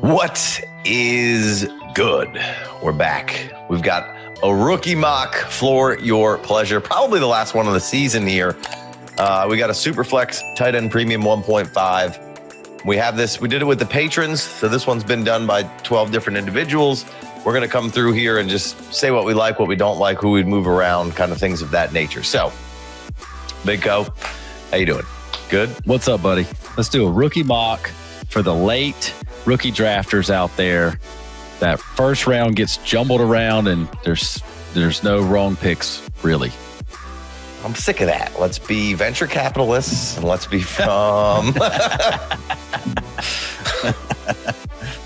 What is good? We're back. We've got a rookie mock for your pleasure. Probably the last one of the season here. We got a Superflex tight end premium 1.5. We have this. We did it with the patrons. So this one's been done by 12 different individuals. We're going to come through here and just say what we like, what we don't like, who we'd move around, kind of things of that nature. So, Big Co, how you doing? Good? What's up, buddy? Let's do a rookie mock for the late rookie drafters out there. That first round gets jumbled around and there's no wrong picks, really. I'm sick of that. Let's be venture capitalists and let's be from...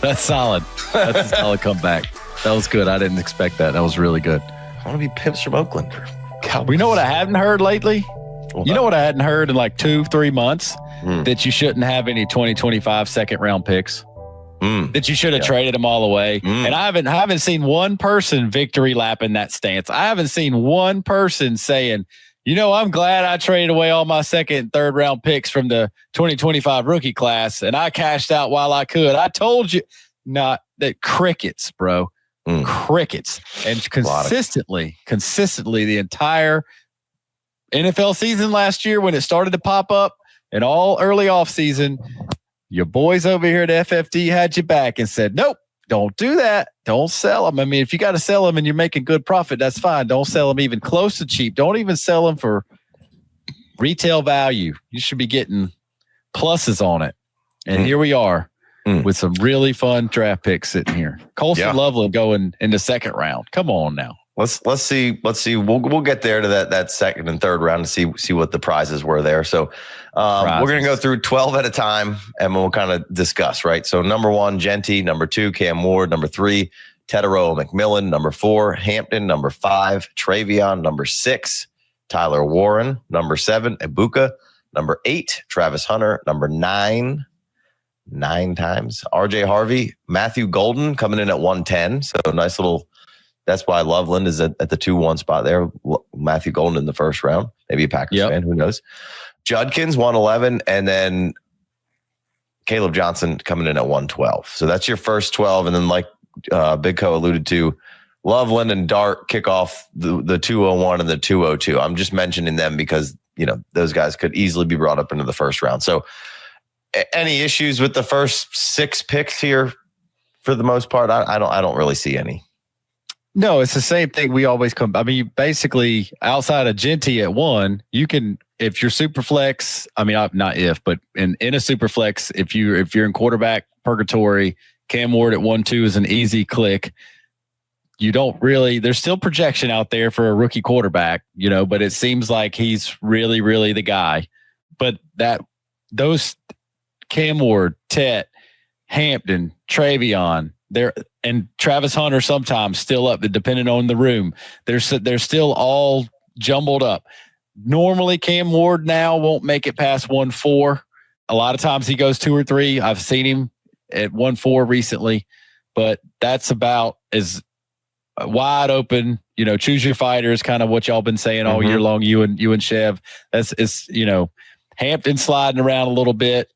That's solid. That's a solid comeback. That was good. I didn't expect that. That was really good. I want to be pimps from Oakland. You know what I hadn't heard lately? You know what I hadn't heard in like 2-3 months? That you shouldn't have any 2025 second round picks. That you should have traded them all away. And I haven't seen one person victory lapping that stance. I haven't seen one person saying, I'm glad I traded away all my second and third round picks from the 2025 rookie class and I cashed out while I could. I told you not that. Crickets, bro. Crickets. And consistently the entire NFL season last year when it started to pop up and all early off season, your boys over here at FFD had you back and said, nope, don't do that. Don't sell them. I mean, if you got to sell them and you're making good profit, that's fine. Don't sell them even close to cheap. Don't even sell them for retail value. You should be getting pluses on it. And here we are with some really fun draft picks sitting here. Colson Loveland going in the second round. Come on now. Let's see. We'll get there to that second and third round to see what the prizes were there. So we're going to go through 12 at a time and we'll kind of discuss, right? So number 1, Genty. Number 2, Cam Ward. Number 3, Tetero McMillan. Number 4, Hampton. Number 5, Travion. Number 6, Tyler Warren. Number 7, Ibuka. Number 8, Travis Hunter. Number 9 times, RJ Harvey. Matthew Golden coming in at 110. So nice little... That's why Loveland is at the 2-1 spot there. Matthew Golden in the first round. Maybe a Packers fan. Who knows? Judkins, 111. And then Caleb Johnson coming in at 112. So that's your first 12. And then like Big Co alluded to, Loveland and Dart kick off the 201 and the 202. I'm just mentioning them because, those guys could easily be brought up into the first round. So any issues with the first 6 picks here for the most part? I don't really see any. No, it's the same thing. We always come. I mean, basically, outside of Genty at 1, you can, if you're Superflex. I mean, not if, but in a Superflex, if you're in quarterback purgatory, Cam Ward at 1-2 is an easy click. You don't really. There's still projection out there for a rookie quarterback, but it seems like he's really, really the guy. But those Cam Ward, Tet, Hampton, Travion, and Travis Hunter sometimes still up, depending on the room. They're still all jumbled up. Normally, Cam Ward now won't make it past 1-4. A lot of times he goes 2 or 3. I've seen him at 1-4 recently, but that's about as wide open. Choose your fighter is kind of what y'all been saying all year long. You and Chev. It's Hampton sliding around a little bit.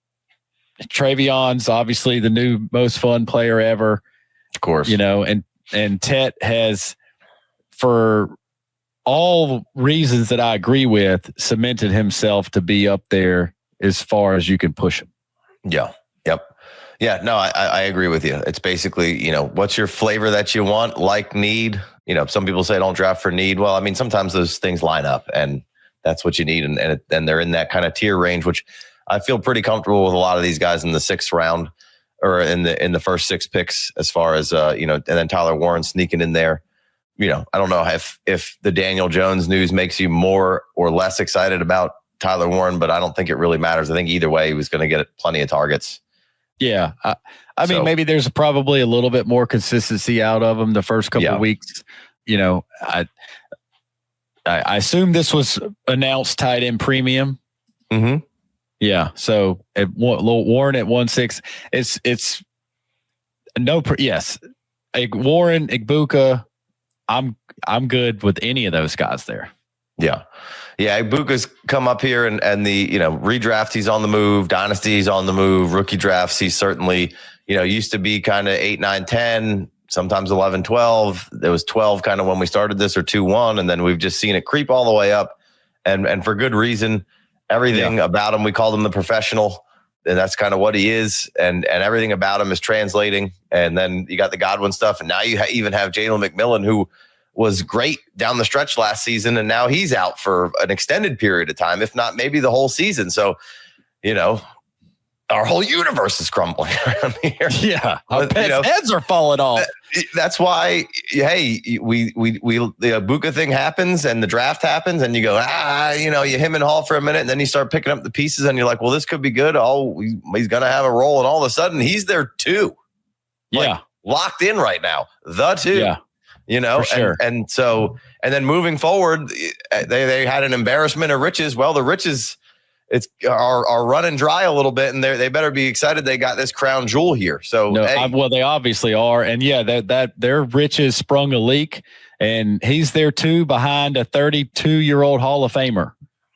Travion's obviously the new most fun player ever. Of course. And Tet has, for all reasons that I agree with, cemented himself to be up there as far as you can push him. Yeah. Yep. Yeah. No, I agree with you. It's basically, what's your flavor that you want, need. Some people say don't draft for need. Well, I mean, sometimes those things line up and that's what you need. And they're in that kind of tier range, which I feel pretty comfortable with a lot of these guys in the 6th round or in the first 6 picks as far as, and then Tyler Warren sneaking in there. I don't know if the Daniel Jones news makes you more or less excited about Tyler Warren, but I don't think it really matters. I think either way, he was going to get plenty of targets. Yeah. I mean, maybe there's probably a little bit more consistency out of him the first couple of weeks. I assume this was announced tight end premium. Mm-hmm. Yeah. So at Warren at 1.6, it's no. Yes, Warren, Ibuka. I'm good with any of those guys there. Yeah. Yeah. Ibuka's come up here and the, redraft, he's on the move. Dynasty, he's on the move. Rookie drafts, he's certainly, used to be kind of 8, 9, 10, sometimes 11, 12. There was 12 kind of when we started this, or 2-1. And then we've just seen it creep all the way up, and for good reason. Everything about him, we called him the professional, and that's kind of what he is. And everything about him is translating. And then you got the Godwin stuff. And now you even have Jalen McMillan, who was great down the stretch last season. And now he's out for an extended period of time, if not maybe the whole season. So, our whole universe is crumbling around here. Yeah. Our heads are falling off. That's why, hey, the Ibuka thing happens and the draft happens, and you go, you him and Hall for a minute, and then you start picking up the pieces, and you're like, well, this could be good. Oh, he's going to have a role. And all of a sudden he's there too. Locked in right now. The two. Yeah. For sure. And so, and then moving forward, they had an embarrassment of riches. Well, the riches are running dry a little bit, and they better be excited they got this crown jewel here. So they obviously are, and that their riches sprung a leak, and he's there too, behind a 32-year-old Hall of Famer,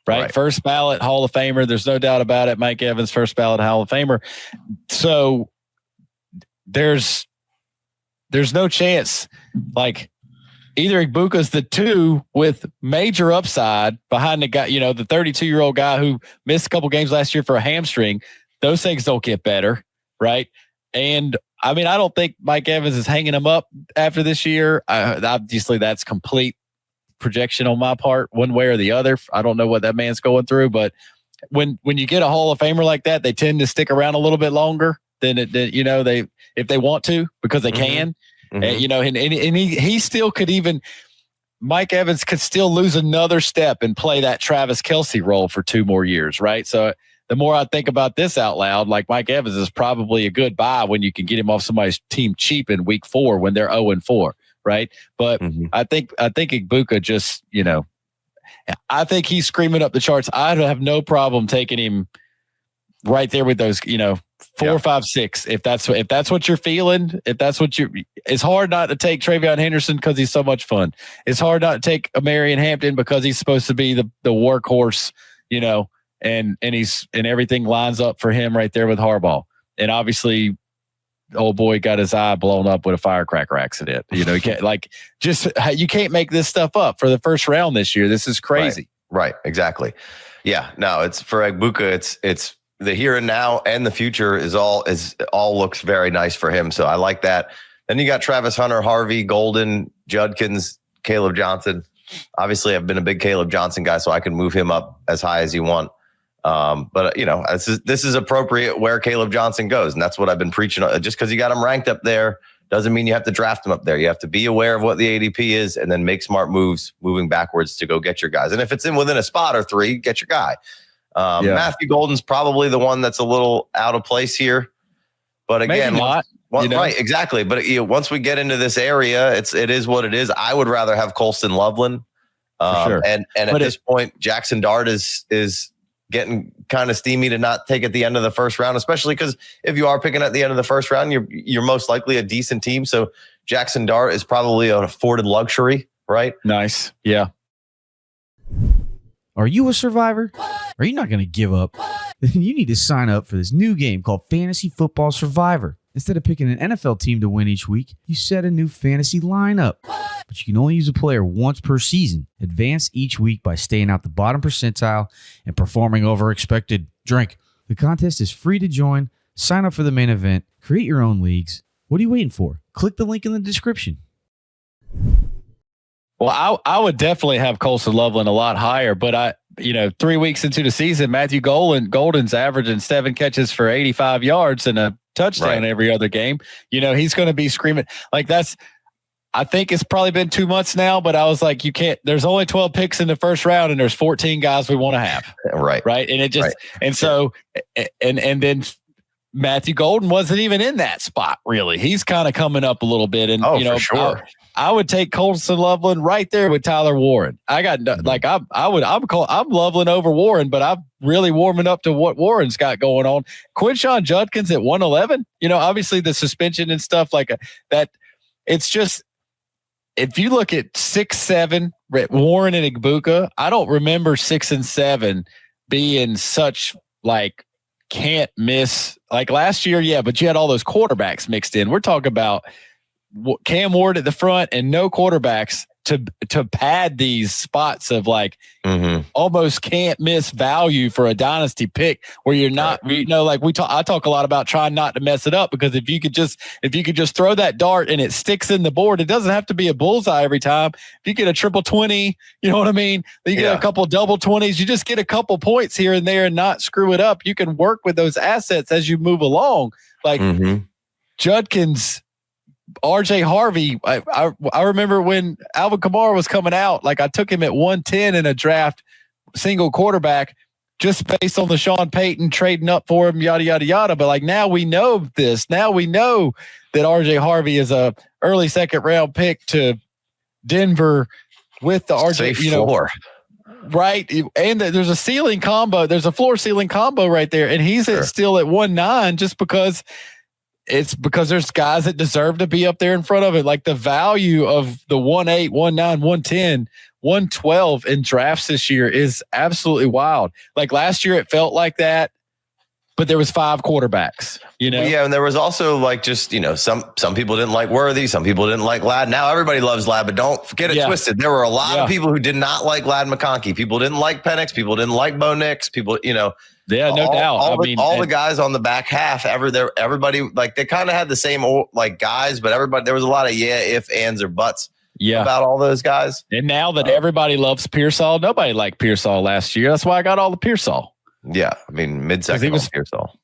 right? First ballot Hall of Famer. There's no doubt about it. Mike Evans, first ballot Hall of Famer. So there's no chance. Like, either Ibuka's the 2 with major upside behind the guy, the 32-year-old guy who missed a couple games last year for a hamstring. Those things don't get better, right? And I don't think Mike Evans is hanging him up after this year. Obviously, that's complete projection on my part, one way or the other. I don't know what that man's going through, but when you get a Hall of Famer like that, they tend to stick around a little bit longer than they if they want to, because they can. Mm-hmm. And he still could Mike Evans could still lose another step and play that Travis Kelce role for 2 more years, right? So the more I think about this out loud, like, Mike Evans is probably a good buy when you can get him off somebody's team cheap in week 4 when they're 0-4, right? But I think Ibuka just, I think he's screaming up the charts. I'd have no problem taking him right there with those, 4, 5, 6. If that's what you're feeling, it's hard not to take Travion Henderson because he's so much fun. It's hard not to take Marion Hampton because he's supposed to be the workhorse, and everything lines up for him right there with Harbaugh. And obviously, old boy got his eye blown up with a firecracker accident. You can't you can't make this stuff up for the first round this year. This is crazy. Right. Exactly. Yeah. No, it's for Ibuka. It's the here and now, and the future is all looks very nice for him. So I like that. Then you got Travis Hunter, Harvey, Golden, Judkins, Caleb Johnson. Obviously, I've been a big Caleb Johnson guy, so I can move him up as high as you want. But this is appropriate where Caleb Johnson goes, and that's what I've been preaching. Just because you got him ranked up there doesn't mean you have to draft him up there. You have to be aware of what the ADP is, and then make smart moves moving backwards to go get your guys. And if it's within a spot or 3, get your guy. Matthew Golden's probably the one that's a little out of place here, but again, maybe not. Right, exactly. But once we get into this area, it is what it is. I would rather have Colston Loveland, sure. and at this point, Jackson Dart is getting kind of steamy to not take at the end of the first round, especially because if you are picking at the end of the first round, you're most likely a decent team. So Jackson Dart is probably an afforded luxury, right? Nice, yeah. Are you a survivor? Are you not going to give up? Then you need to sign up for this new game called Fantasy Football Survivor. Instead of picking an NFL team to win each week, you set a new fantasy lineup. But you can only use a player once per season. Advance each week by staying out the bottom percentile and performing over expected. Drink. The contest is free to join. Sign up for the main event. Create your own leagues. What are you waiting for? Click the link in the description. Well, I would definitely have Colston Loveland a lot higher, but 3 weeks into the season, Matthew Golden's averaging 7 catches for 85 yards and a touchdown every other game. He's going to be screaming like that's. I think it's probably been 2 months now, but I was like, you can't. There's only 12 picks in the first round, and there's 14 guys we want to have. Right. And it just and so and then Matthew Golden wasn't even in that spot really. He's kind of coming up a little bit, and for sure. I would take Colston Loveland right there with Tyler Warren. I got I'm Loveland over Warren, but I'm really warming up to what Warren's got going on. Quinshon Judkins at 111. Obviously the suspension and stuff like that. It's just if you look at 6, 7, Warren and Ibuka, I don't remember 6 and 7 being such like can't miss. Like last year, yeah, but you had all those quarterbacks mixed in. We're talking about Cam Ward at the front and no quarterbacks to pad these spots of like almost can't miss value for a dynasty pick where you're not, like I talk a lot about trying not to mess it up, because if you could just throw that dart and it sticks in the board, it doesn't have to be a bullseye every time. If you get a triple 20, you know what I mean? You get a couple double 20s, you just get a couple points here and there and not screw it up. You can work with those assets as you move along. Like Judkins, RJ Harvey, I remember when Alvin Kamara was coming out, like I took him at 110 in a draft, single quarterback, just based on the Sean Payton trading up for him, yada, yada, yada. But like now we know this. Now we know that RJ Harvey is a early second round pick to Denver with the RJ, floor. Right. And there's a ceiling combo. There's a floor ceiling combo right there. And he's still at 1.9 just because there's guys that deserve to be up there in front of it. Like the value of the 1.8, 1.9, 110, 112 in drafts this year is absolutely wild. Like last year, it felt like that, but there was 5 quarterbacks, Yeah. And there was also like just, some people didn't like Worthy. Some people didn't like Ladd. Now everybody loves Ladd, but don't get it twisted. There were a lot of people who did not like Ladd McConkey. People didn't like Penix. People didn't like Bo Nix. People, Yeah, no doubt. All the guys on the back half, everybody, like they kind of had the same like guys, but there was a lot of if, ands, or buts about all those guys. And now that everybody loves Pearsall, nobody liked Pearsall last year. That's why I got all the Pearsall. Yeah, I mean mid-second on Pearsall.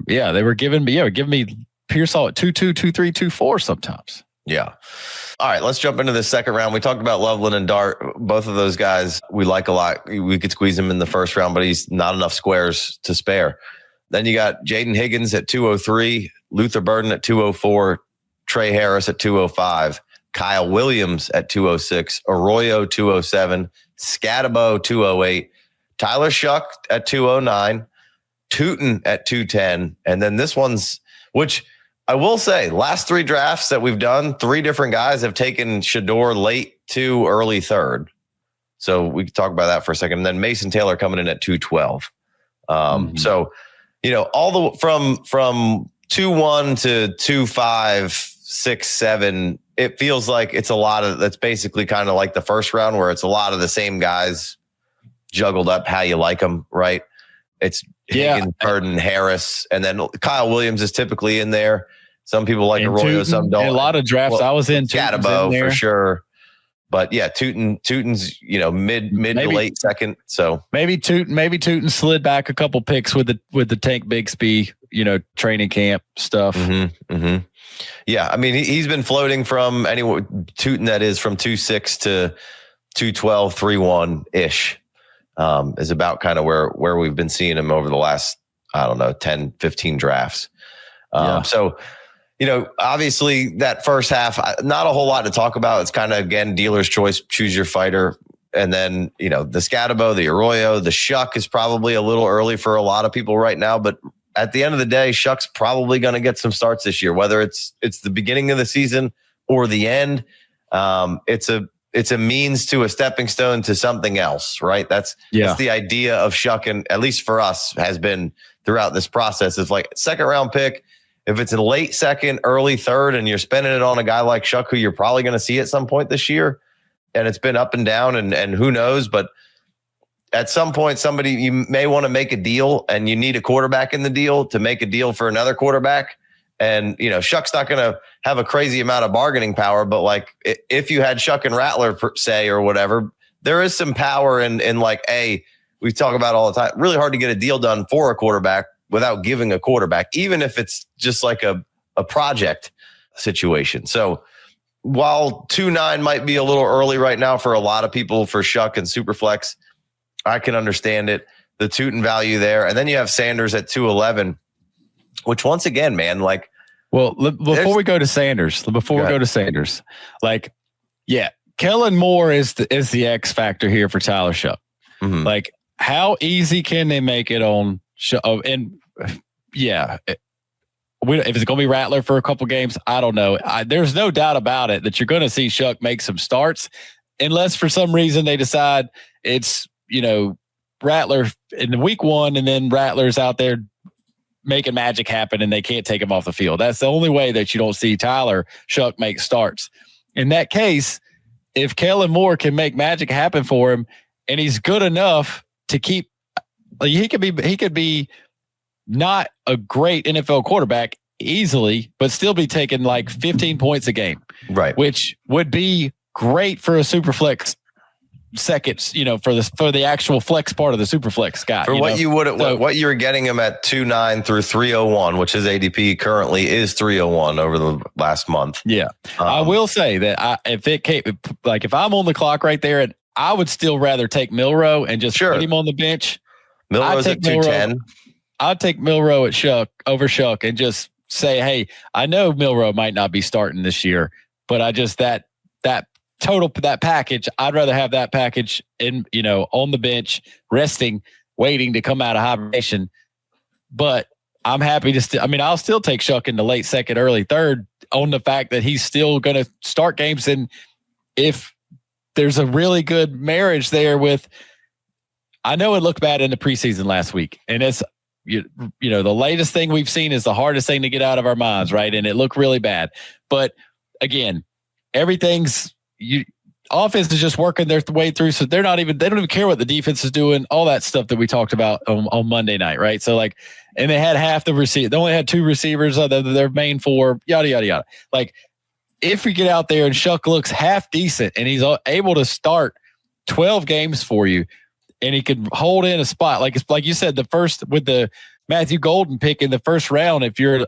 Yeah, they were giving me Pearsall at 2.2, 2.3, 2.4 sometimes. Yeah. All right, let's jump into the second round. We talked about Loveland and Dart. Both of those guys we like a lot. We could squeeze him in the first round, but he's not enough squares to spare. Then you got Jaden Higgins at 203, Luther Burden at 204, Trey Harris at 205, Kyle Williams at 206, Arroyo 207, Scatabo 208, Tyler Shuck at 209, Tootin at 210, and then this one's, which I will say, last 3 drafts that we've done, 3 different guys have taken Shador late to early third. So we can talk about that for a second. And then Mason Taylor coming in at 212. So, all the from 2-1 to 2-5, 6, 7, it feels like it's a lot of, that's basically kind of like the first round where it's a lot of the same guys juggled up how you like them, right? It's Higgins, Burden, Harris, and then Kyle Williams is typically in there. Some people like Arroyo, some don't. A lot of drafts I was in, Scatabo for sure. But yeah, Tootin's mid to late second. So maybe Tootin slid back a couple picks with the Tank Bigsby, training camp stuff. Yeah, I mean he's been floating from anywhere. Tootin, that is, from 2.6 to 2.12, 3.1 ish. Is about kind of where we've been seeing him over the last, 10, 15 drafts. So, obviously that first half, not a whole lot to talk about. It's kind of, again, dealer's choice, choose your fighter. And then, the Scatabo, the Arroyo, the Shuck is probably a little early for a lot of people right now. But at the end of the day, Shuck's probably going to get some starts this year, whether it's the beginning of the season or the end. It's a means to a stepping stone to something else, right? That's the idea of Shuck, and at least for us has been throughout this process. It's like second round pick. If it's a late second, early third, and you're spending it on a guy like Shuck, who you're probably going to see at some point this year, and it's been up and down, and who knows, but at some point, you may want to make a deal, and you need a quarterback in the deal to make a deal for another quarterback. And, Shuck's not going to have a crazy amount of bargaining power, but like if you had Shuck and Rattler per se or whatever, there is some power in like, we talk about all the time, really hard to get a deal done for a quarterback without giving a quarterback, even if it's just like a project situation. So while 2.9 might be a little early right now for a lot of people for Shuck and Superflex, I can understand it. The Tootin value there. And then you have Sanders at 2.11. Which once again, man, like, well, before we go to Sanders, like, Kellen Moore is the X factor here for Tyler Shuck. Like, how easy can they make it on Shuck? And if it's going to be Rattler for a couple games, I don't know. There's no doubt about it that you're going to see Shuck make some starts, unless for some reason they decide it's Rattler in week 1, and then Rattler's out there making magic happen and they can't take him off the field. That's the only way that you don't see Tyler Shough make starts. In that case, if Kellen Moore can make magic happen for him and he's good enough to keep, he could be not a great NFL quarterback easily, but still be taking like 15 points a game, right? Which would be great for a super flex seconds, for the actual flex part of the super flex guy. For what you were getting him at 2.9 through 301, which his ADP currently is 301 over the last month. Yeah, I will say that if I'm on the clock right there, and I would still rather take Milroe and just put him on the bench. Milroe's at 210. I'd take Milroe at over Shough and just say, hey, I know Milroe might not be starting this year, but I just that package, I'd rather have that package on the bench, resting, waiting to come out of hibernation. But I'm happy to I'll still take Shough in the late second, early third on the fact that he's still going to start games. And if there's a really good marriage there I know it looked bad in the preseason last week, and it's, the latest thing we've seen is the hardest thing to get out of our minds, right? And it looked really bad. But again, offense is just working their way through. So they don't even care what the defense is doing, all that stuff that we talked about on Monday night, right? So and they had half the receiver. They only had 2 receivers, their main 4, yada, yada, yada. Like, if we get out there and Shough looks half decent and he's able to start 12 games for you, and he could hold in a spot, like you said, the first with the Matthew Golden pick in the first round. If you're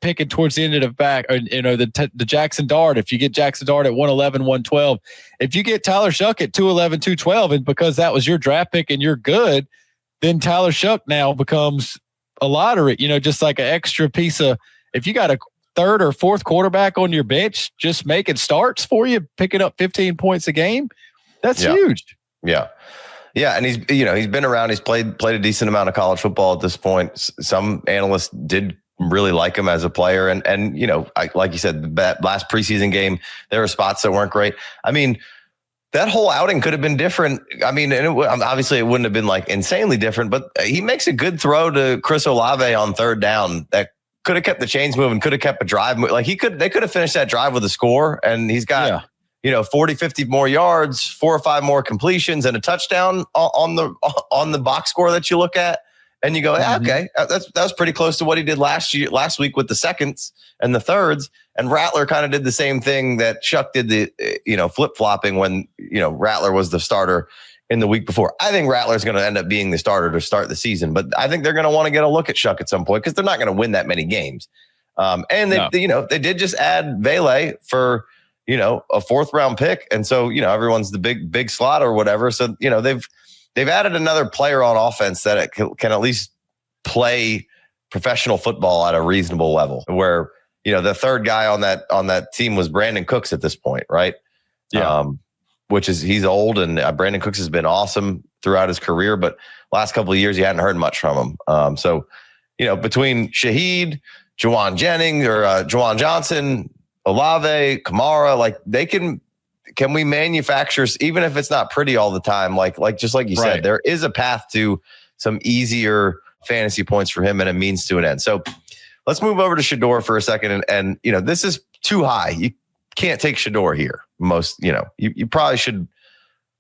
picking towards the end of the back, or the Jackson Dart, if you get Jackson Dart at 111, 112, if you get Tyler Shough at 211, 212, and because that was your draft pick and you're good, then Tyler Shough now becomes a lottery. Just like an extra piece of. If you got a third or fourth quarterback on your bench, just making starts for you, picking up 15 points a game, that's huge. Yeah. Yeah, and he's been around. He's played a decent amount of college football at this point. Some analysts did really like him as a player, and like you said, that last preseason game, there were spots that weren't great. I mean, that whole outing could have been different. I mean, and obviously it wouldn't have been like insanely different, but he makes a good throw to Chris Olave on third down that could have kept the chains moving, could have kept a drive. Like they could have finished that drive with a score, and he's got. Yeah. 40, 50 more yards, 4 or 5 more completions, and a touchdown on the box score that you look at, and you go, okay, that was pretty close to what he did last week with the seconds and the thirds. And Rattler kind of did the same thing that Shough did, the flip flopping when Rattler was the starter in the week before. I think Rattler's going to end up being the starter to start the season, but I think they're going to want to get a look at Shough at some point because they're not going to win that many games. And they did just add Vele for. A 4th round pick. And so, everyone's the big slot or whatever. So, they've added another player on offense that it can at least play professional football at a reasonable level where, the third guy on that team was Brandon Cooks at this point. Right. Yeah. He's old, and Brandon Cooks has been awesome throughout his career, but last couple of years, you hadn't heard much from him. So, between Shaheed, Juwan Jennings or Juwan Johnson, Olave, Kamara, like can we manufacture, even if it's not pretty all the time, like you said, there is a path to some easier fantasy points for him and a means to an end. So let's move over to Shedeur for a second. And this is too high. You can't take Shedeur here. You probably should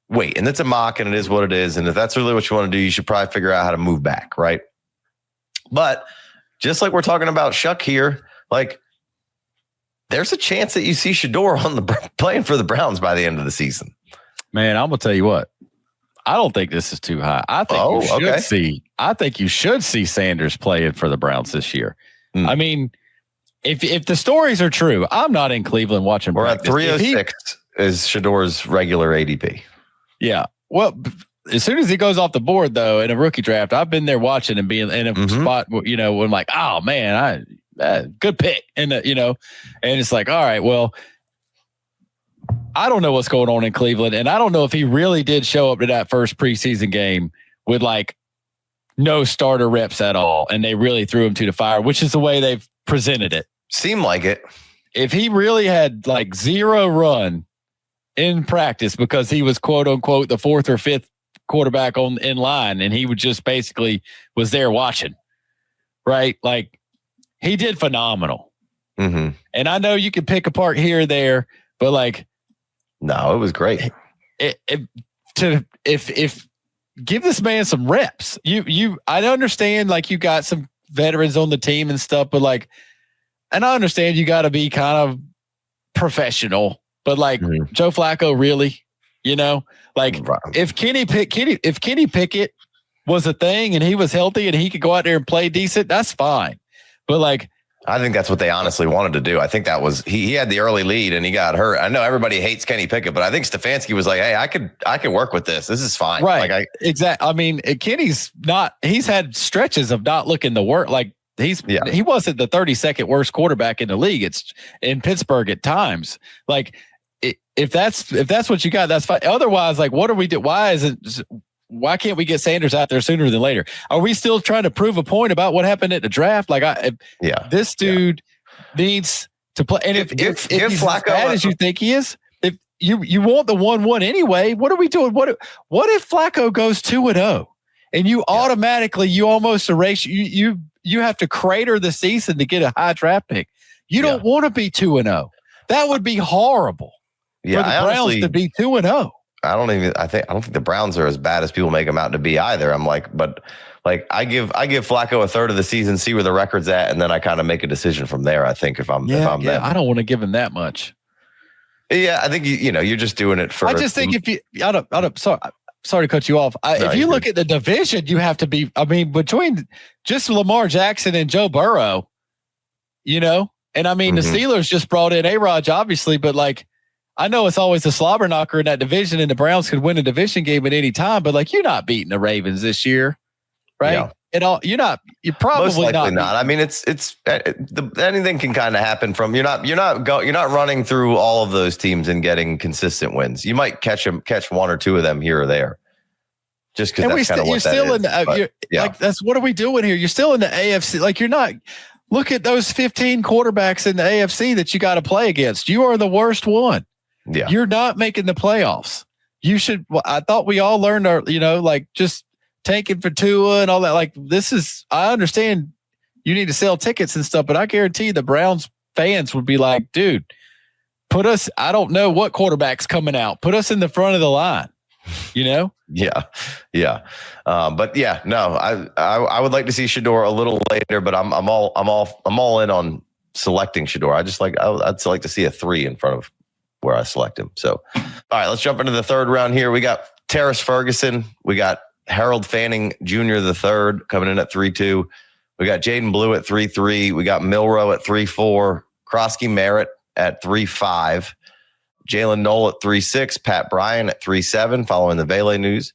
wait. And it's a mock and it is what it is. And if that's really what you want to do, you should probably figure out how to move back. Right. But just like we're talking about Shough here, like, there's a chance that you see Shedeur playing for the Browns by the end of the season. Man, I'm gonna tell you what. I don't think this is too high. I think you should see Sanders playing for the Browns this year. I mean, if the stories are true, I'm not in Cleveland watching. We're at 306 is Shedeur's regular ADP. Yeah. Well, as soon as he goes off the board, though, in a rookie draft, I've been there watching and being in a spot, when I'm like, oh man, good pick. And, and it's like, all right, well, I don't know what's going on in Cleveland. And I don't know if he really did show up to that first preseason game with like no starter reps at all. And they really threw him to the fire, which is the way they've presented it. Seemed like it. If he really had like 0 run in practice because he was quote unquote the 4th or 5th quarterback in line, and he would just basically was there watching, right? Like he did phenomenal. Mm-hmm. And I know you can pick apart here or there, but like, no, it was great. If give this man some reps. I understand like you got some veterans on the team and stuff, but like, and I understand you got to be kind of professional, but like Joe Flacco, really, like if Kenny Pickett was a thing and he was healthy and he could go out there and play decent, that's fine. But like, I think that's what they honestly wanted to do. I think that was he had the early lead and he got hurt. I know everybody hates Kenny Pickett, but I think Stefanski was like, "Hey, I could work with this. This is fine." Right. Like exactly. I mean, Kenny's not. He's had stretches of not looking the worst. Like he wasn't the 32nd worst quarterback in the league. It's in Pittsburgh at times. Like if that's what you got, that's fine. Otherwise, like what are we do? Why can't we get Sanders out there sooner than later? Are we still trying to prove a point about what happened at the draft? Like, this dude needs to play. And if he's Flacco as bad as you think he is, if you want the 1-1 anyway, what are we doing? What if Flacco goes 2-0 and you automatically, you almost erase, you have to crater the season to get a high draft pick. You don't want to be 2-0. That would be horrible for the Browns to be 2-0. I don't think the Browns are as bad as people make them out to be either. I'm like, but like I give Flacco a third of the season, see where the record's at, and then I kind of make a decision from there. I think if I'm them. I don't want to give him that much. Yeah, I think you're just doing it for. I just think if you, sorry to cut you off. If you look at the division, you have to be. I mean, between just Lamar Jackson and Joe Burrow, and I mean the Steelers just brought in A-Rod, obviously, but like. I know it's always a slobber knocker in that division, and the Browns could win a division game at any time. But like, you're not beating the Ravens this year, right? Yeah. You're probably most likely not. I mean, it's anything can kind of happen from you're not running through all of those teams and getting consistent wins. You might catch one or two of them here or there, just because that's kind of what that is. Like that's what are we doing here? You're still in the AFC. Like you're not. Look at those 15 quarterbacks in the AFC that you got to play against. You are the worst one. Yeah. You're not making the playoffs. You should. I thought we all learned our, like just tanking for Tua and all that. Like I understand you need to sell tickets and stuff, but I guarantee the Browns fans would be like, dude, put us, I don't know what quarterback's coming out. Put us in the front of the line, Yeah. But yeah, no, I would like to see Shedeur a little later, but I'm all in on selecting Shedeur. I'd like to see a 3 in front of where I select him. So, all right, let's jump into the third round here. We got Terrace Ferguson. We got Harold Fanning Jr. the third coming in at 3-2. We got Jaden Blue at 3-3. We got Milroe at 3-4. Krosky Merritt at 3-5. Jalen Knoll at 3-6. Pat Bryan at 3-7, following the Vele news.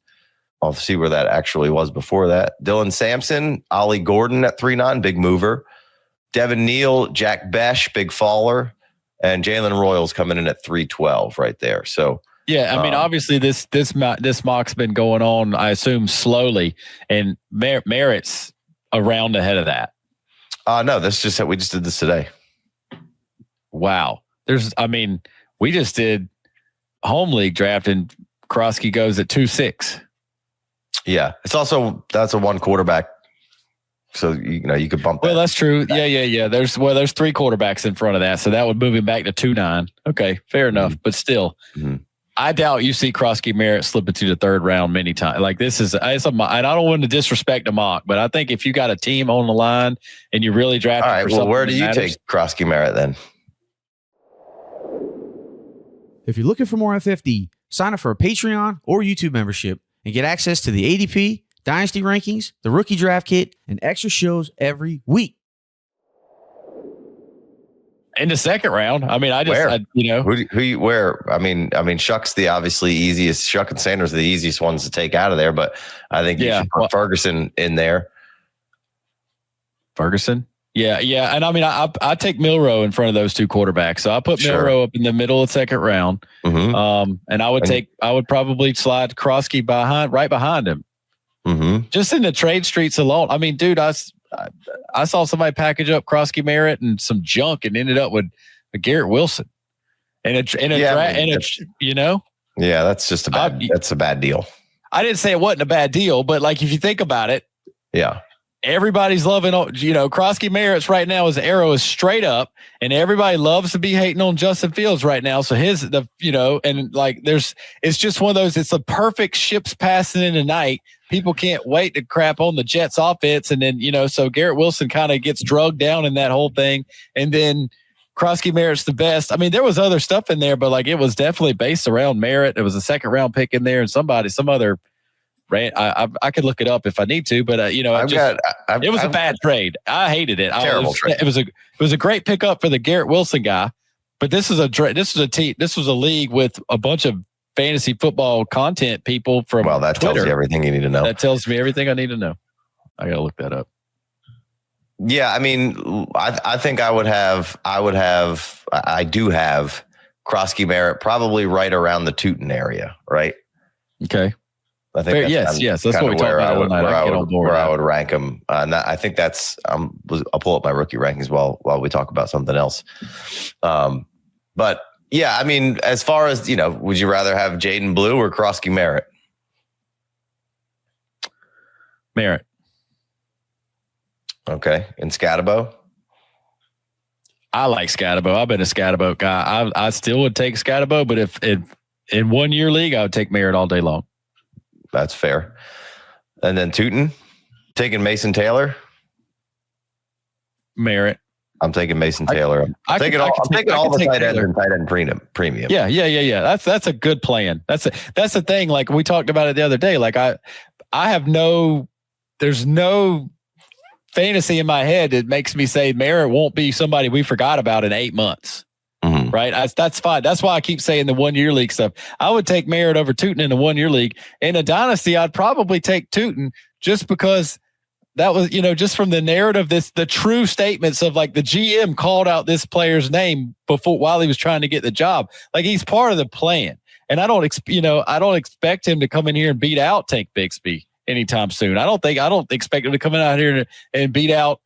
I'll see where that actually was before that. Dylan Sampson, Ollie Gordon at 3-9, big mover. Devin Neal, Jack Besh, big faller. And Jalen Royals coming in at 3-12 right there. So yeah, I mean, obviously this mock's been going on, I assume, slowly, and Merritt's a round ahead of that. No, we just did this today. Wow, we just did home league draft, and Krosky goes at 2-6. Yeah, that's a one quarterback. So, you could bump that. Well, that's true. Yeah. There's 3 quarterbacks in front of that. So that would move him back to 2-9. Okay, fair enough. But still, I doubt you see Krosky Merritt slip into the third round many times. Like it's a mock, and I don't want to disrespect a mock, but I think if you got a team on the line and you really draft. All right, well, where do you take Krosky Merritt then? If you're looking for more FFD, sign up for a Patreon or YouTube membership and get access to the ADP, Dynasty rankings, the rookie draft kit, and extra shows every week. In the second round, I mean, where? I mean, Shuck's the obviously easiest. Shuck and Sanders are the easiest ones to take out of there, but I think you should put Ferguson in there. Ferguson, yeah, and I mean, I take Milroe in front of those 2 quarterbacks, so I put Milroe up in the middle of the second round, and I would probably slide Krosky right behind him. Just in the trade streets alone. I mean, dude, I saw somebody package up Krosky Merritt and some junk and ended up with a Garrett Wilson. Yeah, that's just that's a bad deal. I didn't say it wasn't a bad deal, but like if you think about it, yeah, everybody's loving, Krosky Merritt's right now, his arrow is straight up, and everybody loves to be hating on Justin Fields right now. So it's just one of those, it's a perfect ships passing in the night. People can't wait to crap on the Jets offense. And then, so Garrett Wilson kind of gets drugged down in that whole thing. And then Krosky Merritt's the best. I mean, there was other stuff in there, but like it was definitely based around Merritt. It was a second round pick in there and some other. Right, I could look it up if I need to, but it was a bad trade. I hated it. Terrible trade. It was a great pickup for the Garrett Wilson guy, but this was a league with a bunch of fantasy football content people from. Well, that Twitter. tells you everything you need to know. That tells me everything I need to know. I gotta look that up. Yeah, I mean, I think I do have Krosky Merritt probably right around the Tootin area, right? Okay. I think yes. That's what we talked about one night. Where I would rank him. And I think that's, I'll pull up my rookie rankings while we talk about something else. But yeah, I mean, as far as, would you rather have Jaden Blue or Krosky Merritt? Merritt. Okay. And Scatabo? I like Scatabo. I've been a Scatabo guy. I still would take Scatabo, but if in 1 year league, I would take Merritt all day long. That's fair. And then Tootin, taking Mason Taylor. Merritt. I'm taking Mason Taylor. I'm taking all the tight ends and tight end premium. Yeah. That's a good plan. That's the thing. Like we talked about it the other day. Like I have there's no fantasy in my head that makes me say Merritt won't be somebody we forgot about in 8 months. Mm-hmm. Right. That's fine. That's why I keep saying the 1 year league stuff. I would take Merritt over Tootin in the 1 year league. In a dynasty, I'd probably take Tootin just because that was, just from the narrative, the true statements of like the GM called out this player's name while he was trying to get the job. Like he's part of the plan. And I don't expect him to come in here and beat out Tank Bigsby anytime soon. I don't expect him to come in out here and beat out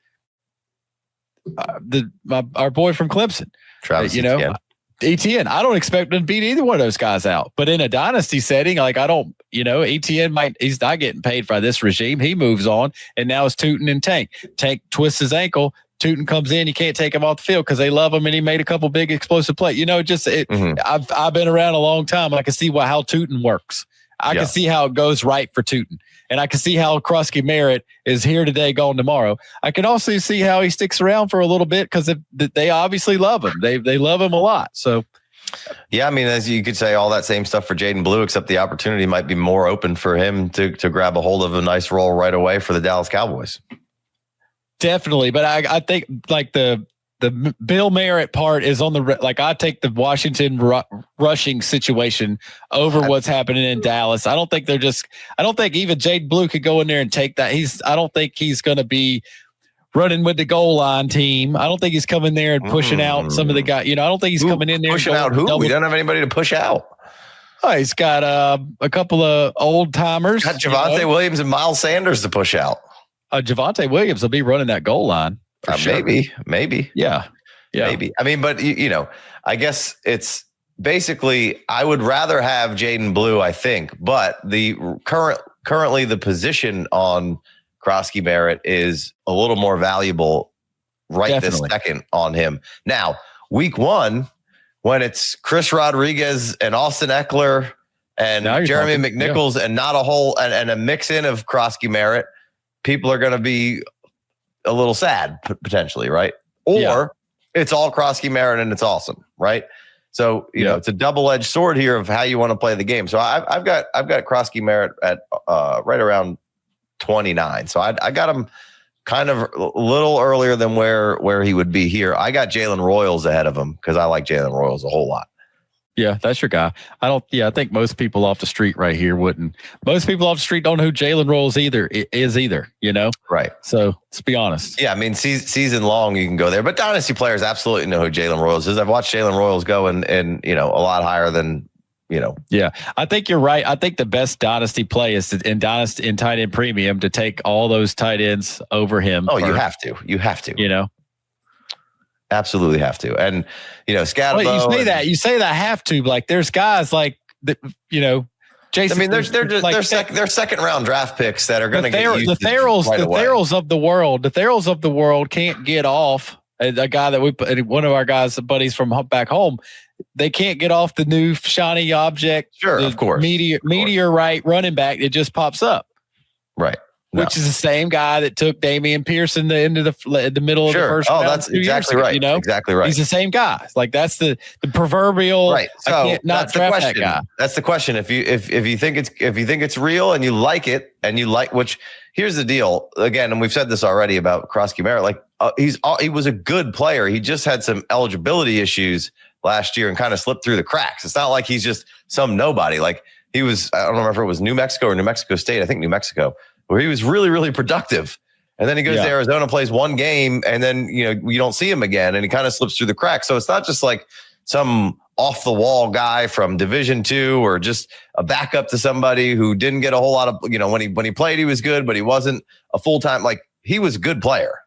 our boy from Clemson. Travis, ETN. I don't expect him to beat either one of those guys out. But in a dynasty setting, like ETN he's not getting paid by this regime. He moves on, and now it's Tootin and Tank. Tank twists his ankle. Tootin comes in. You can't take him off the field because they love him, and he made a couple big explosive plays. I've been around a long time. I can see how Tootin works. I can see how it goes right for Tootin. And I can see how Krosky Merritt is here today, gone tomorrow. I can also see how he sticks around for a little bit because they obviously love him. They love him a lot. So, yeah, I mean, as you could say all that same stuff for Jaden Blue, except the opportunity might be more open for him to grab a hold of a nice role right away for the Dallas Cowboys. Definitely. But I think like the Bill Merritt part is on I take the Washington rushing situation over what's happening in Dallas. I don't think even Jaden Blue could go in there and take that. I don't think he's going to be running with the goal line team. I don't think he's coming there and pushing out some of the guys. I don't think he's coming in there pushing out who? We don't have anybody to push out. Oh, he's got a couple of old timers. Got Javonte Williams and Miles Sanders to push out. Javonte Williams will be running that goal line. Sure. Maybe. Yeah. Maybe. I mean, but I guess it's basically, I would rather have Jaden Blue, I think, but the currently the position on Krosky Merritt is a little more valuable this second on him. Now, week 1, when it's Chris Rodriguez and Austin Eckler and Jeremy McNichols and not a whole and a mix in of Krosky Merritt, people are going to be a little sad potentially, right? Or it's all Krosky Merritt and it's awesome, right? So it's a double-edged sword here of how you want to play the game. So I've got Krosky Merritt at right around 29. So I got him kind of a little earlier than where he would be here. I got Jalen Royals ahead of him because I like Jalen Royals a whole lot. Yeah, that's your guy. I think most people off the street right here wouldn't. Most people off the street don't know who Jalen Royals is either, Right. So let's be honest. Yeah, I mean, season long, you can go there. But Dynasty players absolutely know who Jalen Royals is. I've watched Jalen Royals go and a lot higher than, Yeah, I think you're right. I think the best Dynasty play is in tight end premium to take all those tight ends over him. Oh, you have to. Absolutely have to. And, Scatabo. Well, you say that have to, like there's guys like, Jason, I mean, they're second round draft picks that are going to get used the Therrells of the world can't get off. A guy that one of our guys, buddies from back home, they can't get off the new shiny object. Sure, of course. Meteorite running back that just pops up. Right. No. Which is the same guy that took Damian Pearson the middle of the first round. That's exactly right. You know, exactly right. He's the same guy. Like that's the proverbial. Right. So I can't not draft that guy. That's the question. If you think it's real and you like it which here's the deal again, and we've said this already about Krosky Merritt. Like he was a good player. He just had some eligibility issues last year and kind of slipped through the cracks. It's not like he's just some nobody. Like he was. I don't remember if it was New Mexico or New Mexico State. I think New Mexico, where he was really, really productive. And then he goes to Arizona, plays one game, and then, you don't see him again, and he kind of slips through the cracks. So it's not just like some off the wall guy from Division II or just a backup to somebody who didn't get a whole lot of, when he played, he was good, but he wasn't a full-time, like he was a good player.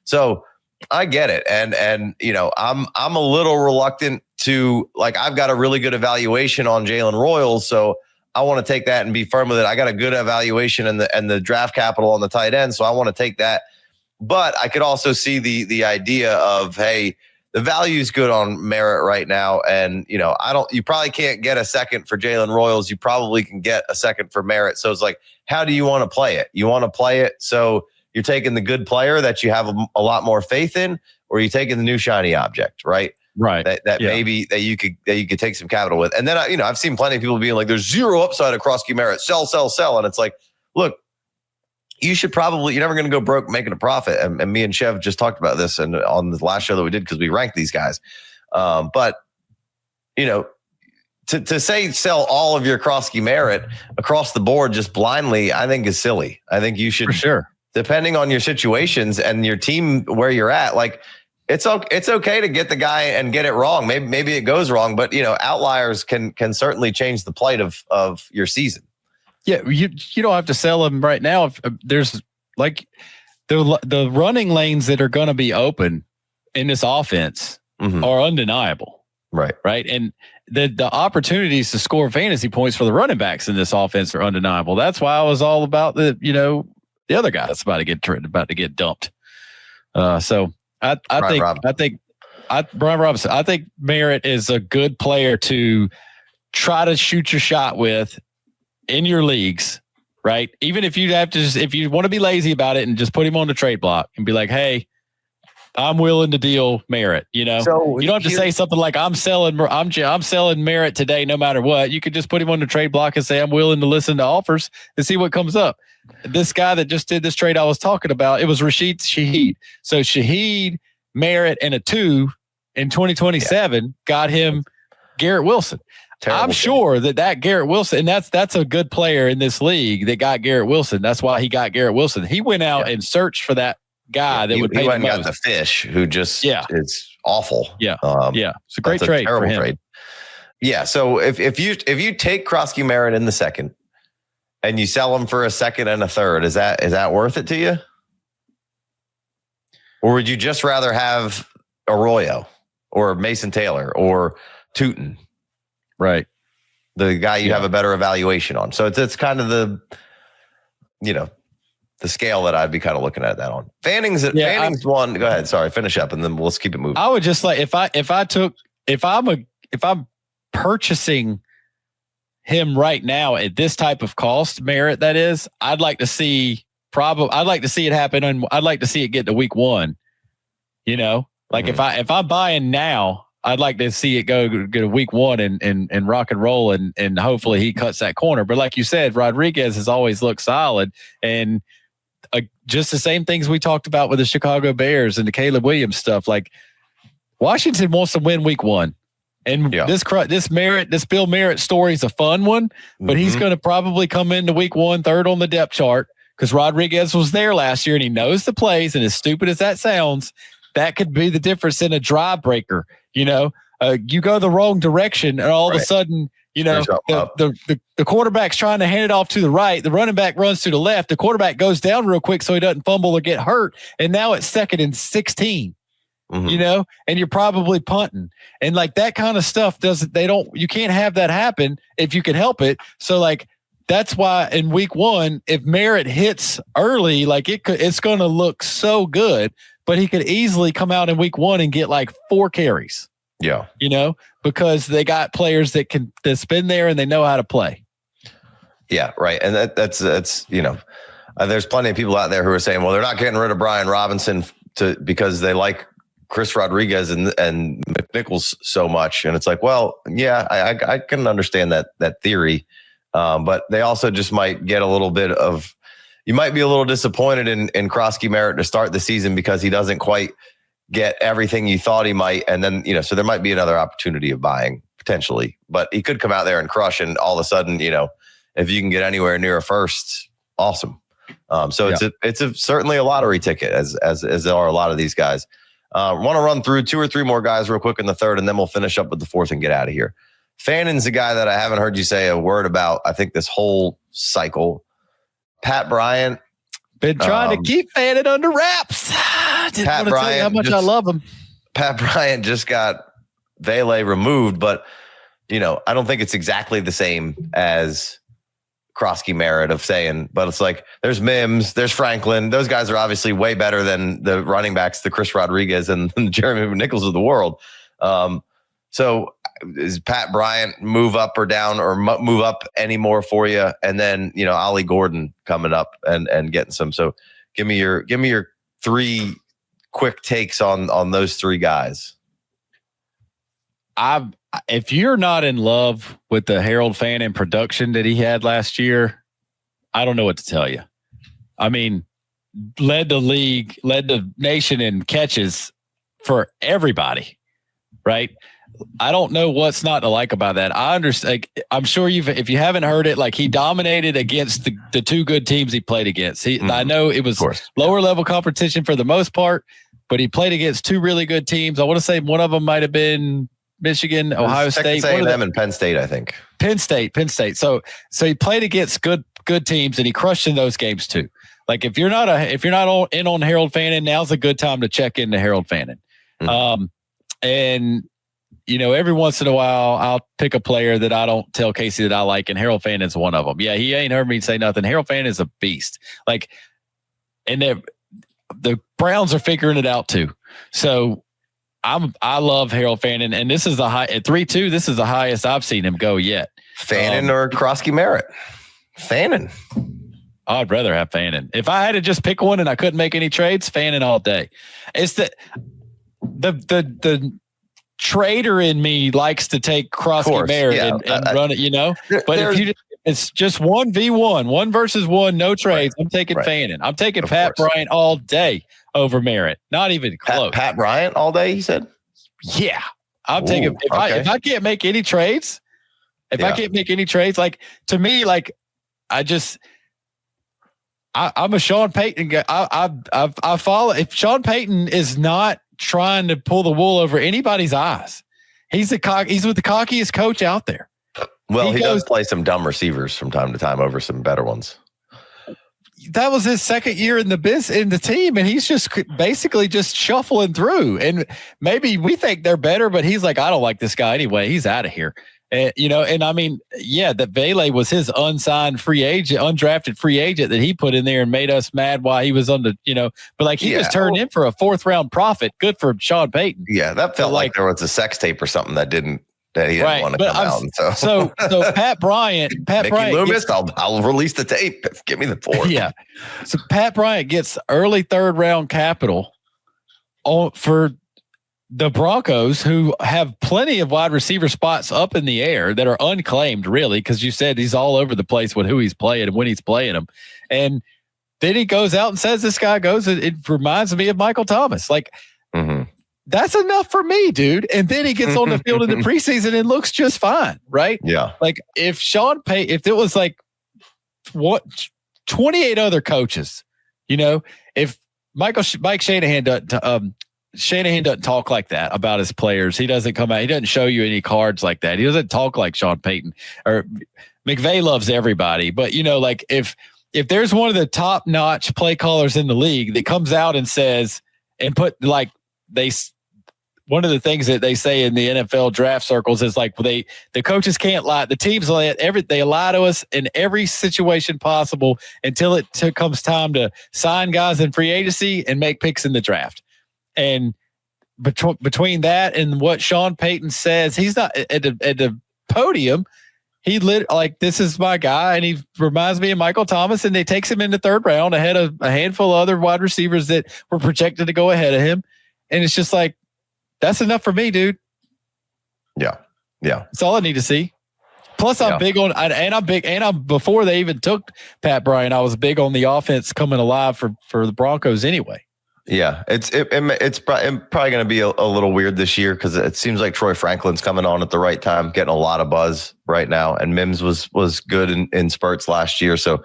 So I get it. And I'm a little reluctant to, like, I've got a really good evaluation on Jalen Royals. So I want to take that and be firm with it. I got a good evaluation and the draft capital on the tight end, so I want to take that. But I could also see the idea of, hey, the value is good on Merritt right now, and you probably can't get a second for Jalen Royals. You probably can get a second for Merritt. So it's like, how do you want to play it? You want to play it so you're taking the good player that you have a lot more faith in, or are you taking the new shiny object, right? Right. Maybe that you could take some capital with. And then I've seen plenty of people being like, there's zero upside across Krosky Merritt. Sell. And it's like, look, you're never going to go broke making a profit. And me and Chev just talked about this and on the last show that we did, because we ranked these guys. But to say sell all of your Krosky Merritt across the board just blindly, I think is silly. I think you should, for sure, depending on your situations and your team where you're at, like, it's okay to get the guy and get it wrong. Maybe it goes wrong, but outliers can certainly change the plight of your season. Yeah, you don't have to sell him right now. If there's like the running lanes that are going to be open in this offense are undeniable. Right. And the opportunities to score fantasy points for the running backs in this offense are undeniable. That's why I was all about the other guy that's about to get dumped. So I think Brian Robinson, I think Merritt is a good player to try to shoot your shot with in your leagues, right? Even if you if you want to be lazy about it and just put him on the trade block and be like, hey, I'm willing to deal Merritt, So you don't have to say something like I'm selling Merritt today, no matter what. You could just put him on the trade block and say, I'm willing to listen to offers and see what comes up. This guy that just did this trade I was talking about, it was Rashid Shaheed. So Shaheed, Merritt, and a 2 in 2027 got him Garrett Wilson. I'm sure that Garrett Wilson, and that's a good player in this league that got Garrett Wilson. That's why he got Garrett Wilson. He went out and searched for that guy that would pay the most. Got the fish who just is awful. Yeah. It's a great trade for him. Trade. Yeah. So if you take Krosky Merritt in the second and you sell him for a second and a third, is that worth it to you? Or would you just rather have Arroyo or Mason Taylor or Tootin? Right. The guy you have a better evaluation on. So it's kind of the scale that I'd be kind of looking at that on. Fanning's one. Go ahead. Sorry, finish up and then let's keep it moving. I would just like if I'm purchasing him right now at this type of cost, Merritt, that is, I'd like to see it happen, and I'd like to see it get to week 1. If I'm buying now, I'd like to see it go to week 1 and rock and roll and hopefully he cuts that corner. But like you said, Rodriguez has always looked solid, and just the same things we talked about with the Chicago Bears and the Caleb Williams stuff. Like, Washington wants to win week 1. And this Bill Merritt story is a fun one, but he's going to probably come into week 1 third on the depth chart because Rodriguez was there last year and he knows the plays. And as stupid as that sounds, that could be the difference in a drive breaker. You go the wrong direction and all of a sudden, the quarterback's trying to hand it off to the right. The running back runs to the left. The quarterback goes down real quick so he doesn't fumble or get hurt. And now it's 2nd and 16. and you're probably punting. And like that kind of stuff you can't have that happen if you can help it. So like, that's why in week 1, if Merritt hits early, like it's going to look so good, but he could easily come out in week 1 and get like 4 carries. Yeah. Because they got players that's been there and they know how to play. Yeah. Right. And that's there's plenty of people out there who are saying, well, they're not getting rid of Brian Robinson because they like Chris Rodriguez and McNichols so much. And it's like, well, yeah, I can understand that theory. But they also just might get a little bit of, you might be a little disappointed in Krosky Merritt to start the season because he doesn't quite get everything you thought he might. And then, so there might be another opportunity of buying potentially, but he could come out there and crush. And all of a sudden, if you can get anywhere near a first, awesome. So it's certainly a lottery ticket as there are a lot of these guys. Want to run through 2 or 3 more guys real quick in the third, and then we'll finish up with the fourth and get out of here. Fannon's a guy that I haven't heard you say a word about, I think, this whole cycle. Pat Bryant. Been trying to keep Fannon under wraps. Pat Bryant, tell you how much I love him. Pat Bryant just got Vele removed, but, I don't think it's exactly the same as Krosky Merritt of saying, but it's like there's Mims, there's Franklin. Those guys are obviously way better than the running backs, the Chris Rodriguez and the Jeremy McNichols of the world. So is Pat Bryant move up or down or move up anymore for you? And then, Ollie Gordon coming up and getting some. So give me your 3 quick takes on those 3 guys. If you're not in love with the Harold Fannin production that he had last year, I don't know what to tell you. I mean, led the nation in catches for everybody, right? I don't know what's not to like about that. I understand. I'm sure if you haven't heard it, like he dominated against the 2 good teams he played against. I know it was lower level competition for the most part, but he played against 2 really good teams. I want to say one of them might have been Michigan, Ohio State, A&M and Penn State, I think. Penn State. So he played against good teams and he crushed in those games too. Like if you're not in on Harold Fannin, now's a good time to check into Harold Fannin. And every once in a while I'll pick a player that I don't tell Casey that I like, and Harold Fannin's one of them. Yeah, he ain't heard me say nothing. Harold Fannin is a beast. Like, and the Browns are figuring it out too. So I love Harold Fannin, and this is the high at 3.2. This is the highest I've seen him go yet. Fannin or Krosky Merritt? Fannin. I'd rather have Fannin. If I had to just pick one and I couldn't make any trades, Fannin all day. It's the trader in me likes to take Krosky Merritt and run it, But if it's just 1v1, 1 versus 1, no trades. Right. I'm taking Fannin. I'm taking Pat Bryant all day over Merritt. Not even close. Pat Bryant all day, he said? Yeah. I'm taking if I can't make any trades, I can't make any trades, like to me, like I'm a Sean Payton guy. I follow. If Sean Payton is not trying to pull the wool over anybody's eyes, he's with the cockiest coach out there. Well, he does play some dumb receivers from time to time over some better ones. That was his second year in the team, and he's just basically just shuffling through. And maybe we think they're better, but he's like, I don't like this guy anyway. He's out of here. And I mean, that Vele was his undrafted free agent that he put in there and made us mad while he was on the, but like he was turned in for a 4th round profit. Good for Sean Payton. Yeah. That felt like there was a sex tape or something that he didn't want to come out. So Pat Bryant, Loomis, I'll release the tape. Give me the 4. Yeah. So Pat Bryant gets early 3rd round capital for the Broncos, who have plenty of wide receiver spots up in the air that are unclaimed, really, because you said he's all over the place with who he's playing and when he's playing them. And then he goes out and says, this guy goes, it reminds me of Michael Thomas. Like, that's enough for me, dude. And then he gets on the field in the preseason and looks just fine, right? Yeah. Like, if Sean Payton, if it was like 28 other coaches, if Mike Shanahan doesn't talk like that about his players. He doesn't come out. He doesn't show you any cards like that. He doesn't talk like Sean Payton. Or McVay loves everybody. But, like if there's one of the top-notch play callers in the league that comes out and says and put like they one of the things that they say in the NFL draft circles is like the coaches can't lie. The teams they lie to us in every situation possible until it comes time to sign guys in free agency and make picks in the draft. And between that and what Sean Payton says, he's not at the podium. He this is my guy, and he reminds me of Michael Thomas, and they takes him in the third round ahead of a handful of other wide receivers that were projected to go ahead of him. And it's just like, that's enough for me, dude. Yeah. That's all I need to see. Plus, I'm big on, before they even took Pat Bryant, I was big on the offense coming alive for the Broncos anyway. Yeah, it's probably going to be a little weird this year because it seems like Troy Franklin's coming on at the right time, getting a lot of buzz right now, and Mims was good in spurts last year. So,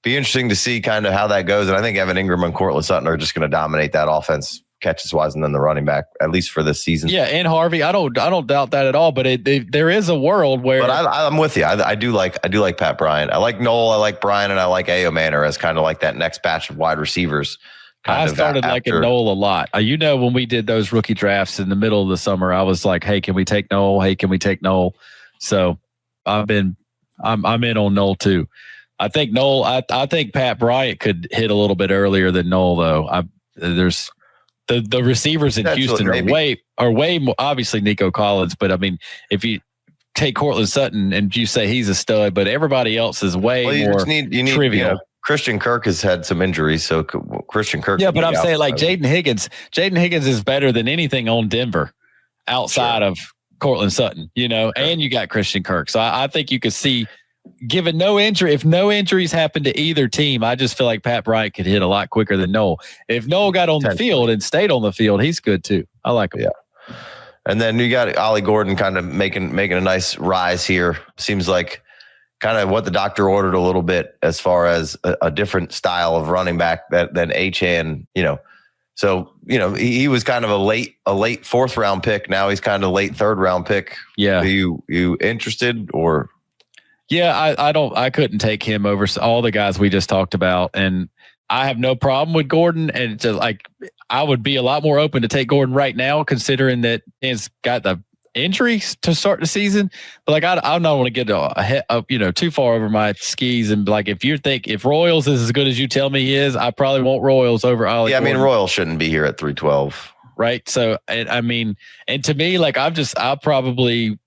be interesting to see kind of how that goes. And I think Evan Ingram and Courtland Sutton are just going to dominate that offense catches wise, and then the running back, at least for this season. Yeah, and Harvey, I don't doubt that at all. But there is a world where. But I'm with you. I do like Pat Bryant. I like Noel. I like Brian, and I like A.O. Manor as kind of like that next batch of wide receivers. I started liking Noel a lot. When we did those rookie drafts in the middle of the summer, I was like, "Hey, can we take Noel? Hey, can we take Noel?" So I'm in on Noel too. I think Noel. I think Pat Bryant could hit a little bit earlier than Noel though. There's the receivers in Houston are way more, obviously Nico Collins, but I mean if you take Courtland Sutton and you say he's a stud, but everybody else is way more you need trivial. Christian Kirk has had some injuries, so Christian Kirk. Yeah, but I'm saying like Jaden Higgins. Jaden Higgins is better than anything on Denver outside of Courtland Sutton, and you got Christian Kirk. So I think you could see, given no injury, if no injuries happen to either team, I just feel like Pat Bryant could hit a lot quicker than Noel. If Noel got on the field and stayed on the field, he's good too. I like him. Yeah. And then you got Ollie Gordon kind of making a nice rise here. Seems like kind of what the doctor ordered a little bit as far as a different style of running back than Achane, So, he was kind of a late fourth round pick. Now he's kind of late third round pick. Yeah. Are you interested or? Yeah, I couldn't take him over all the guys we just talked about. And I have no problem with Gordon. And it's just like, I would be a lot more open to take Gordon right now, considering that he's got the injuries to start the season. But like, I don't want to get too far over my skis. And like, if Royals is as good as you tell me he is, I probably want Royals over Ollie. Yeah, I mean, Royals shouldn't be here at 312. Right. So, and to me, like, I'll probably,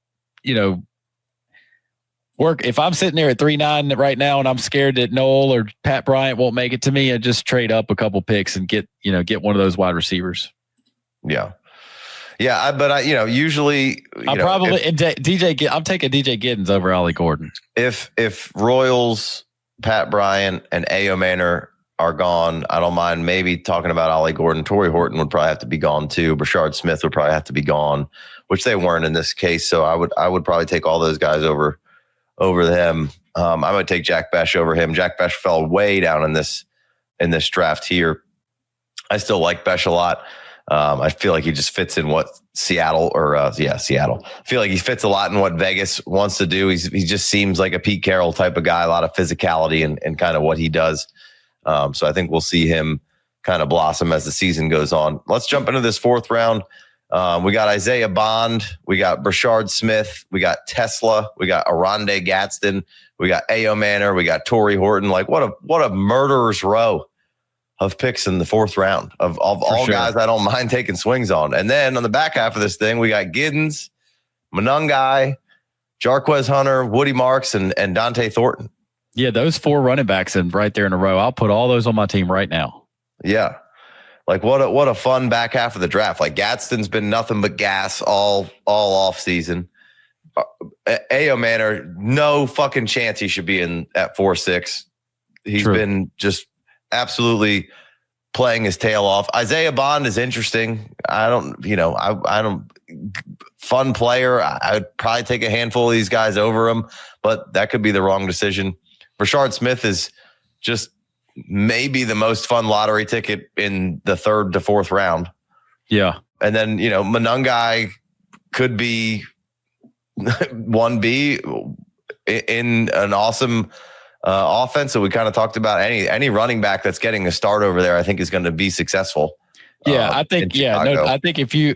work. If I'm sitting there at 3.9 right now and I'm scared that Noel or Pat Bryant won't make it to me, I just trade up a couple picks and get one of those wide receivers. Yeah. Yeah, but usually I'm taking DJ Giddens over Ollie Gordon. If Royals, Pat Bryant, and A.O. Manor are gone, I don't mind maybe talking about Ollie Gordon. Torrey Horton would probably have to be gone too. Brashard Smith would probably have to be gone, which they weren't in this case. So I would probably take all those guys over them. I would take Jack Besh over him. Jack Besh fell way down in this draft here. I still like Besh a lot. I feel like he just fits in what Seattle. I feel like he fits a lot in what Vegas wants to do. He just seems like a Pete Carroll type of guy, a lot of physicality and kind of what he does. So I think we'll see him kind of blossom as the season goes on. Let's jump into this fourth round. We got Isaiah Bond. We got Brashard Smith. We got Tesla. We got Aronde Gadsden. We got A.O. Manor. We got Torrey Horton. Like what a murderer's row of picks in the fourth round of all guys I don't mind taking swings on. And then on the back half of this thing, we got Giddens, Monangai, Jarquez Hunter, Woody Marks, and Dante Thornton. Yeah, those four running backs right there in a row. I'll put all those on my team right now. Yeah. Like what a fun back half of the draft. Like Gadsden's been nothing but gas all off season. A.O. Manor, no fucking chance he should be in at 4-6. He's been just absolutely playing his tail off. Isaiah Bond is interesting. I don't fun player. I would probably take a handful of these guys over him, but that could be the wrong decision. Brashard Smith is just maybe the most fun lottery ticket in the third to fourth round. Yeah. And then, Monangai could be 1B in an awesome offense. So we kind of talked about any running back that's getting a start over there, I think is going to be successful. Yeah, I think. Yeah, no, I think if you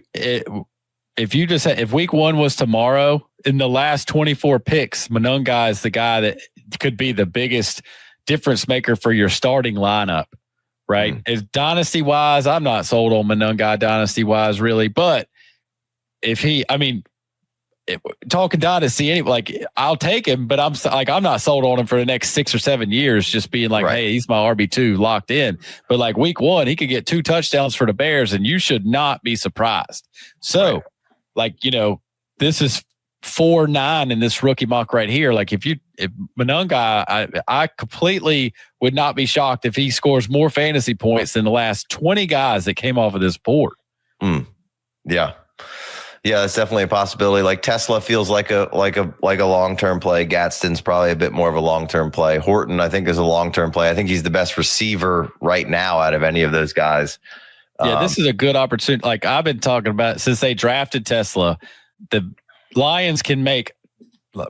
if week 1 was tomorrow, in the last 24 picks, Monunga is the guy that could be the biggest difference maker for your starting lineup, right? As dynasty wise, I'm not sold on Monunga dynasty wise, really. But talking dynasty, I'll take him, but I'm not sold on him for the next 6 or 7 years. Just being like, hey, he's my RB2 locked in. But like week 1, he could get 2 touchdowns for the Bears, and you should not be surprised. So, this is 4-9 in this rookie mock right here. Like if Monunga, I completely would not be shocked if he scores more fantasy points than the last 20 guys that came off of this board. Yeah, that's definitely a possibility. Like Tesla feels like a long-term play. Gadsden's probably a bit more of a long-term play. Horton, I think, is a long-term play. I think he's the best receiver right now out of any of those guys. Yeah, this is a good opportunity. Like I've been talking about since they drafted Tesla, the Lions can make.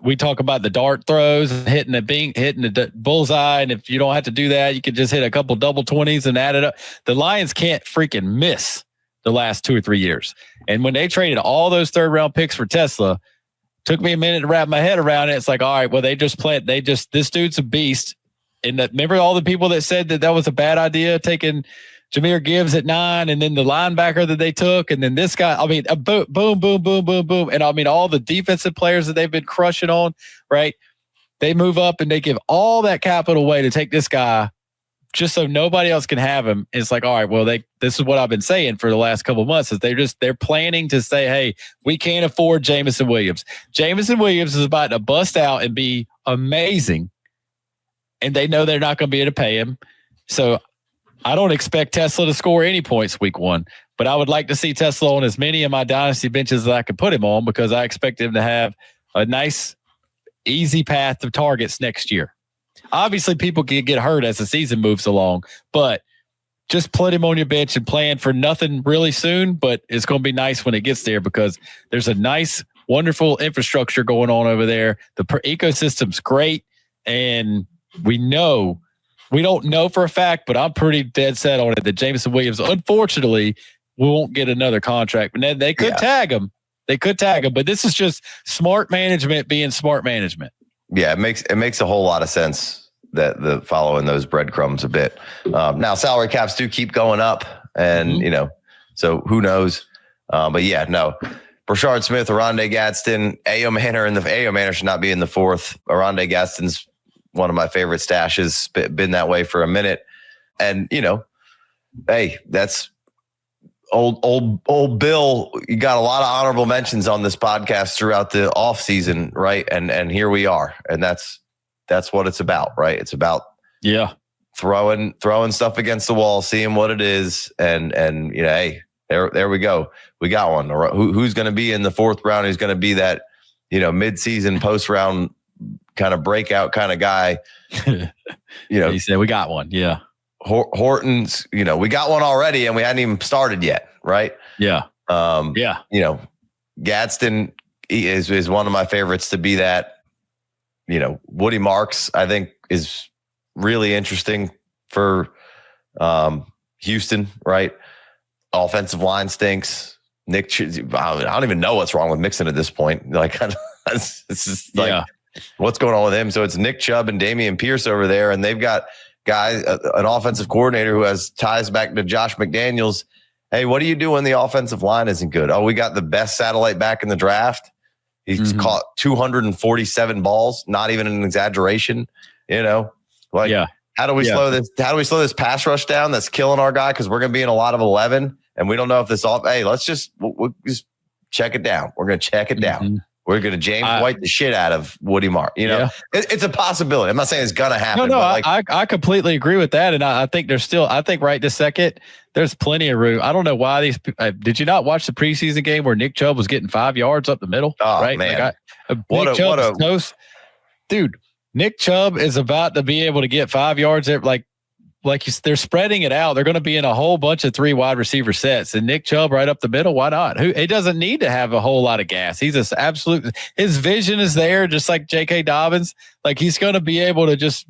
We talk about the dart throws, hitting the bullseye, and if you don't have to do that, you can just hit a couple double 20s and add it up. The Lions can't freaking miss the last 2 or 3 years. And when they traded all those 3rd-round picks for Tesla, took me a minute to wrap my head around it. It's like, all right, well, this dude's a beast. And remember all the people that said that was a bad idea, taking Jahmyr Gibbs at 9, and then the linebacker that they took, and then this guy. Boom, boom, boom, boom, boom, boom. And all the defensive players that they've been crushing on, right? They move up and they give all that capital away to take this guy just so nobody else can have him. It's like, all right, well, this is what I've been saying for the last couple of months is they're planning to say, hey, we can't afford Jameson Williams. Jameson Williams is about to bust out and be amazing. And they know they're not going to be able to pay him. So I don't expect Tesla to score any points week 1, but I would like to see Tesla on as many of my dynasty benches as I can put him on, because I expect him to have a nice, easy path to targets next year. Obviously, people can get hurt as the season moves along, but just put him on your bench and plan for nothing really soon. But it's going to be nice when it gets there, because there's a nice, wonderful infrastructure going on over there. The ecosystem's great, and we don't know for a fact, but I'm pretty dead set on it that Jameson Williams, unfortunately, won't get another contract. But they could tag him. They could tag him, but this is just smart management being smart management. Yeah, it makes a whole lot of sense that the following those breadcrumbs a bit. Now salary caps do keep going up, and so who knows? But yeah, no. Brashard Smith, Aronde Gadsden, Ayo Manor should not be in the 4th. Aronde Gadsden's one of my favorite stashes, been that way for a minute. And, hey, that's old Bill. You got a lot of honorable mentions on this podcast throughout the off season, right? And here we are. And that's what it's about, right? It's about throwing stuff against the wall, seeing what it is. And hey, there we go. We got one. Who's going to be in the 4th round? Who's going to be that, mid-season post round kind of breakout kind of guy? He said we got one. Yeah. Horton's, we got one already and we hadn't even started yet. Right. Yeah. Gadsden is one of my favorites to be that. Woody Marks, I think, is really interesting for Houston, right? Offensive line stinks. I don't even know what's wrong with Mixon at this point. Like, it's just like, what's going on with him? So it's Nick Chubb and Damian Pierce over there, and they've got guys, an offensive coordinator who has ties back to Josh McDaniels. Hey, what do you do when the offensive line isn't good? Oh, we got the best satellite back in the draft. He's caught 247 balls, not even an exaggeration. How do we slow this? How do we slow this pass rush down that's killing our guy? Because we're going to be in a lot of 11, and we don't know if this all. Hey, we'll just check it down. We're going to check it down. We're going to James White the shit out of Woody Mark. It's a possibility. I'm not saying it's going to happen. No, I completely agree with that. And I think I think right this second, there's plenty of room. I don't know why did you not watch the preseason game where Nick Chubb was getting 5 yards up the middle? Oh, right? man. Dude, Nick Chubb is about to be able to get 5 yards. They're spreading it out. They're going to be in a whole bunch of 3 wide receiver sets, and Nick Chubb right up the middle. Why not? He doesn't need to have a whole lot of gas. He's just his vision is there, just like J.K. Dobbins. Like, he's going to be able to just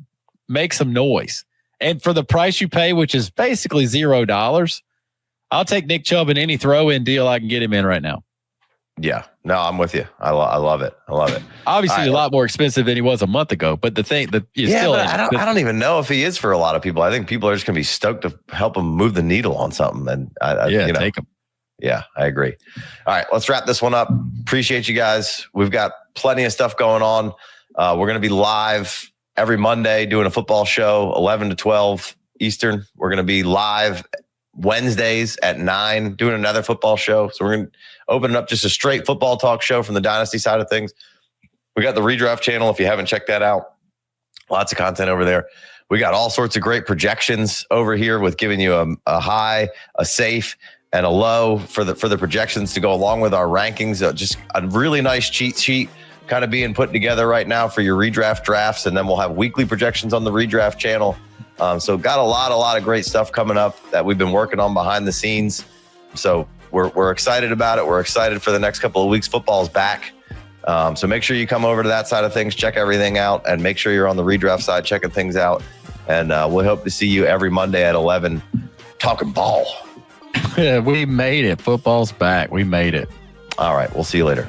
make some noise. And for the price you pay, which is basically $0, I'll take Nick Chubb in any throw-in deal I can get him in right now. Yeah, no, I'm with you. I love it. I love it. Obviously, a lot more expensive than he was a month ago. But the thing that I don't even know if he is for a lot of people. I think people are just going to be stoked to help him move the needle on something. And take him. Yeah, I agree. All right, let's wrap this one up. Appreciate you guys. We've got plenty of stuff going on. We're going to be live every Monday doing a football show, 11 to 12 Eastern. We're going to be live Wednesdays at 9 doing another football show. So we're going to open up just a straight football talk show from the Dynasty side of things. We got the Redraft channel if you haven't checked that out. Lots of content over there. We got all sorts of great projections over here with giving you a high, a safe, and a low for the projections to go along with our rankings. Just a really nice cheat sheet kind of being put together right now for your redraft drafts. And then we'll have weekly projections on the Redraft channel. So got a lot of great stuff coming up that we've been working on behind the scenes. So we're excited about it. We're excited for the next couple of weeks. Football's back. So make sure you come over to that side of things, check everything out, and make sure you're on the redraft side checking things out. And we'll hope to see you every Monday at 11 talking ball. Yeah, we made it. Football's back. We made it. All right. We'll see you later.